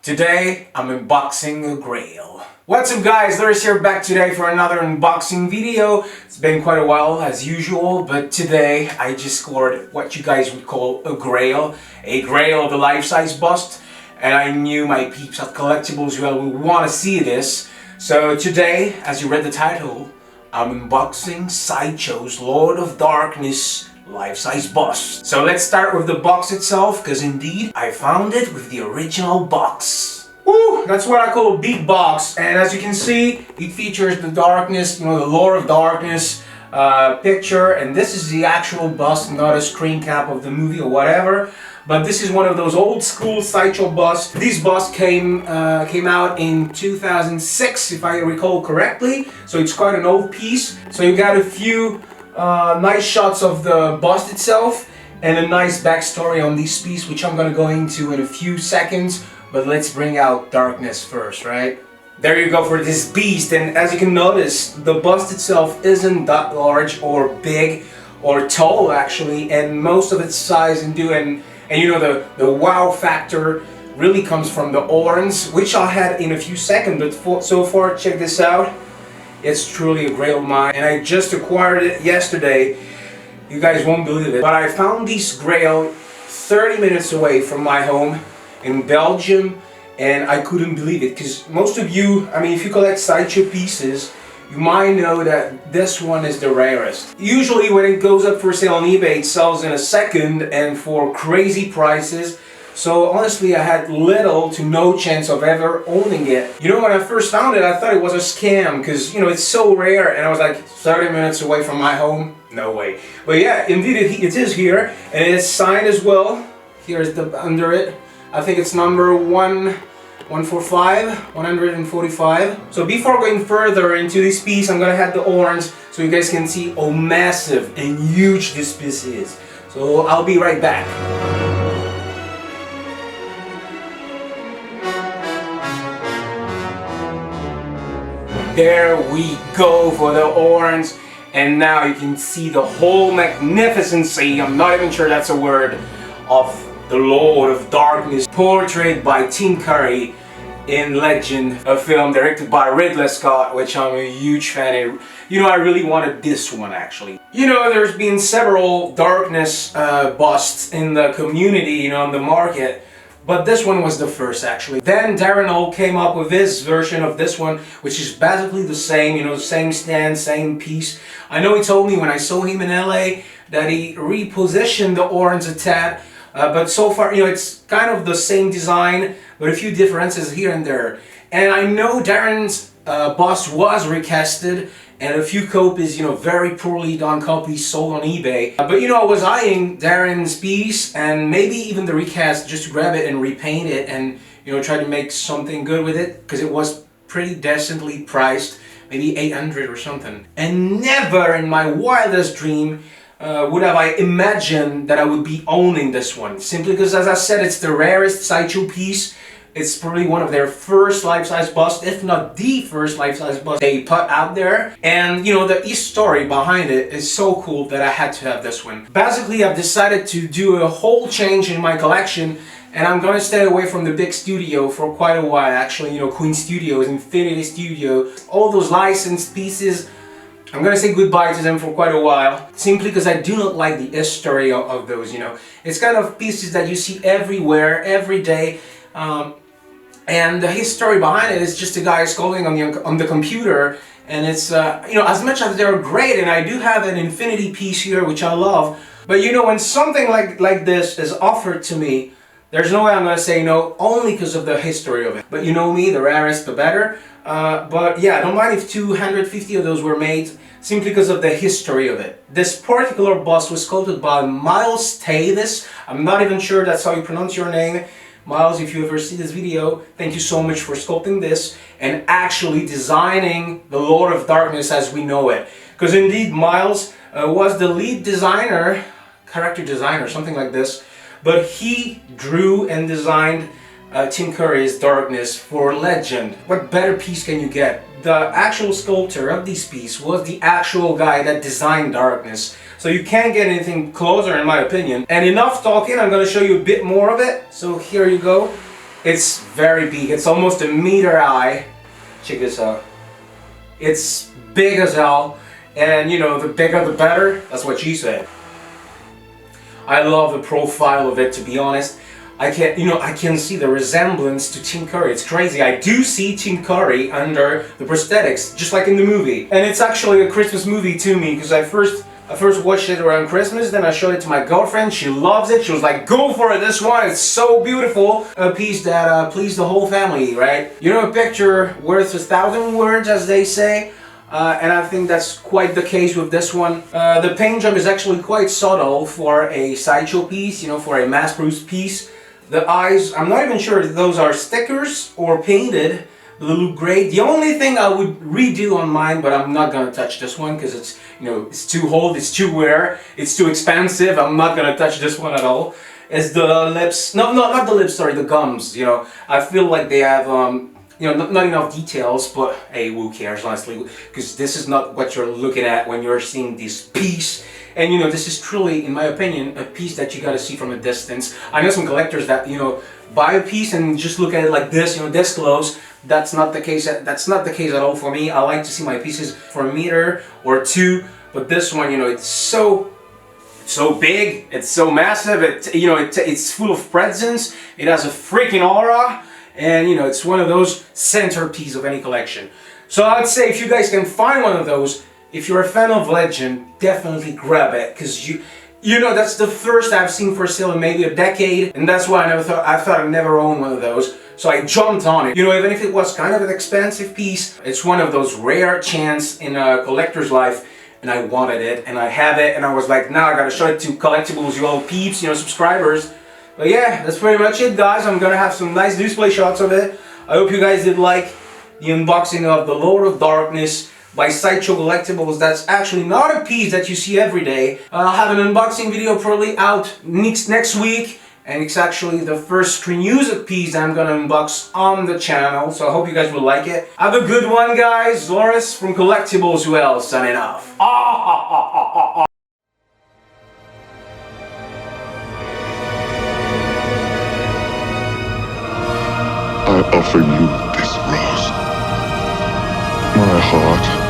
Today, I'm unboxing a GRAIL. What's up guys, Larry's here back today for another unboxing video. It's been quite a while as usual, but today I just scored what you guys would call a GRAIL of the life-size bust, and I knew my peeps at Collectibles will want to see this. So today, as you read the title, I'm unboxing Sideshow's Lord of Darkness life-size bust. So let's start with the box itself, because indeed I found it with the original box. Woo! That's what I call a big box, and as you can see, it features the darkness, the Lord of Darkness picture, and this is the actual bust, not a screen cap of the movie or whatever. But this is one of those old school Sideshow busts. This bust came out in 2006, if I recall correctly. So it's quite an old piece. So you got a few nice shots of the bust itself and a nice backstory on this piece, which I'm gonna go into in a few seconds. But let's bring out darkness first, right? There you go for this beast, and as you can notice, the bust itself isn't that large or big or tall actually, and most of its size and the wow factor really comes from the orange, which I'll have in a few seconds. But so far, check this out. It's truly a GRAIL of mine, and I just acquired it yesterday. You guys won't believe it, but I found this GRAIL 30 minutes away from my home in Belgium, and I couldn't believe it, because most of you, if you collect Sideshow pieces, you might know that this one is the rarest. Usually when it goes up for sale on eBay, it sells in a second and for crazy prices. So honestly, I had little to no chance of ever owning it. When I first found it, I thought it was a scam, because it's so rare, and I was like 30 minutes away from my home. No way. But yeah, indeed it is here, and it's signed as well. Here's the under it. I think it's number 145. So before going further into this piece, I'm gonna have the orange so you guys can see how massive and huge this piece is. So I'll be right back. There we go for the orange, and now you can see the whole magnificency, I'm not even sure that's a word, of the Lord of Darkness, portrayed by Tim Curry in Legend, a film directed by Ridley Scott, which I'm a huge fan of. I really wanted this one actually. There's been several darkness busts in the community, on the market, but this one was the first actually. Then Darren Hall came up with his version of this one, which is basically the same, same stand, same piece. I know he told me when I saw him in LA that he repositioned the orange a tad, but so far, it's kind of the same design, but a few differences here and there. And I know Darren's bust was recasted, and a few copies, very poorly done copies sold on eBay. But I was eyeing Darren's piece and maybe even the recast, just to grab it and repaint it and try to make something good with it, because it was pretty decently priced, maybe 800 or something. And never in my wildest dream would have I imagined that I would be owning this one, simply because, as I said, it's the rarest Sideshow piece. It's probably one of their first life-size busts, if not the first life-size bust they put out there. And the story behind it is so cool that I had to have this one. Basically, I've decided to do a whole change in my collection, and I'm gonna stay away from the big studio for quite a while actually. Queen Studios, Infinity Studio, all those licensed pieces. I'm gonna say goodbye to them for quite a while, simply because I do not like the history of those, It's kind of pieces that you see everywhere, every day, and the history behind it is just a guy scrolling on the computer, and it's, as much as they're great, and I do have an Infinity piece here, which I love, but when something like this is offered to me, there's no way I'm gonna say no, only because of the history of it. But you know me, the rarest the better. But yeah, I don't mind if 250 of those were made, simply because of the history of it. This particular bust was sculpted by Miles Tavis. I'm not even sure that's how you pronounce your name. Miles, if you ever see this video, thank you so much for sculpting this and actually designing the Lord of Darkness as we know it. Because indeed, Miles was the lead designer, character designer, something like this, but he drew and designed Tim Curry's Darkness for Legend. What better piece can you get? The actual sculptor of this piece was the actual guy that designed Darkness. So you can't get anything closer in my opinion. And enough talking, I'm going to show you a bit more of it. So here you go. It's very big. It's almost a meter high. Check this out. It's big as hell, and you know, the bigger the better. That's what she said. I love the profile of it, to be honest. I can see the resemblance to Tim Curry. It's crazy. I do see Tim Curry under the prosthetics, just like in the movie. And it's actually a Christmas movie to me, because I first watched it around Christmas, then I showed it to my girlfriend. She loves it. She was like, go for it, this one, it's so beautiful. A piece that pleased the whole family, right? You know, a picture worth 1,000 words, as they say. And I think that's quite the case with this one. The paint job is actually quite subtle for a Sideshow piece, you know, for a mass-produced piece. The eyes, I'm not even sure if those are stickers or painted, but they look great. The only thing I would redo on mine, but I'm not gonna touch this one because it's, you know, it's too old, it's too rare, it's too expensive. I'm not gonna touch this one at all. Is the lips, no, not the lips, sorry, the gums. You know, I feel like they have, you know, not enough details, but hey, who cares, honestly, because this is not what you're looking at when you're seeing this piece. And you know, this is truly, in my opinion, a piece that you gotta see from a distance. I know some collectors that, you know, buy a piece and just look at it like this, you know, this close. That's not the case. That's not the case at all for me. I like to see my pieces for a meter or two, but this one, you know, it's so big, it's so massive. It's full of presence. It has a freaking aura, and you know, it's one of those centerpieces of any collection. So I'd say if you guys can find one of those, if you're a fan of Legend, definitely grab it, because you know, that's the first I've seen for sale in maybe a decade, and that's why I thought I'd never own one of those. So I jumped on it. You know, even if it was kind of an expensive piece, it's one of those rare chance in a collector's life, and I wanted it, and I have it, and I was like, now I gotta show it to collectibles, you all peeps, you know, subscribers. But yeah, that's pretty much it, guys. I'm gonna have some nice display shots of it. I hope you guys did like the unboxing of the Lord of Darkness by Sideshow Collectibles. That's actually not a piece that you see every day. I'll have an unboxing video probably out next week, and it's actually the first screen user piece that I'm gonna unbox on the channel, so I hope you guys will like it. Have a good one, guys. Rarest from Collectibles, well, signing off. I offer you this rose, my heart.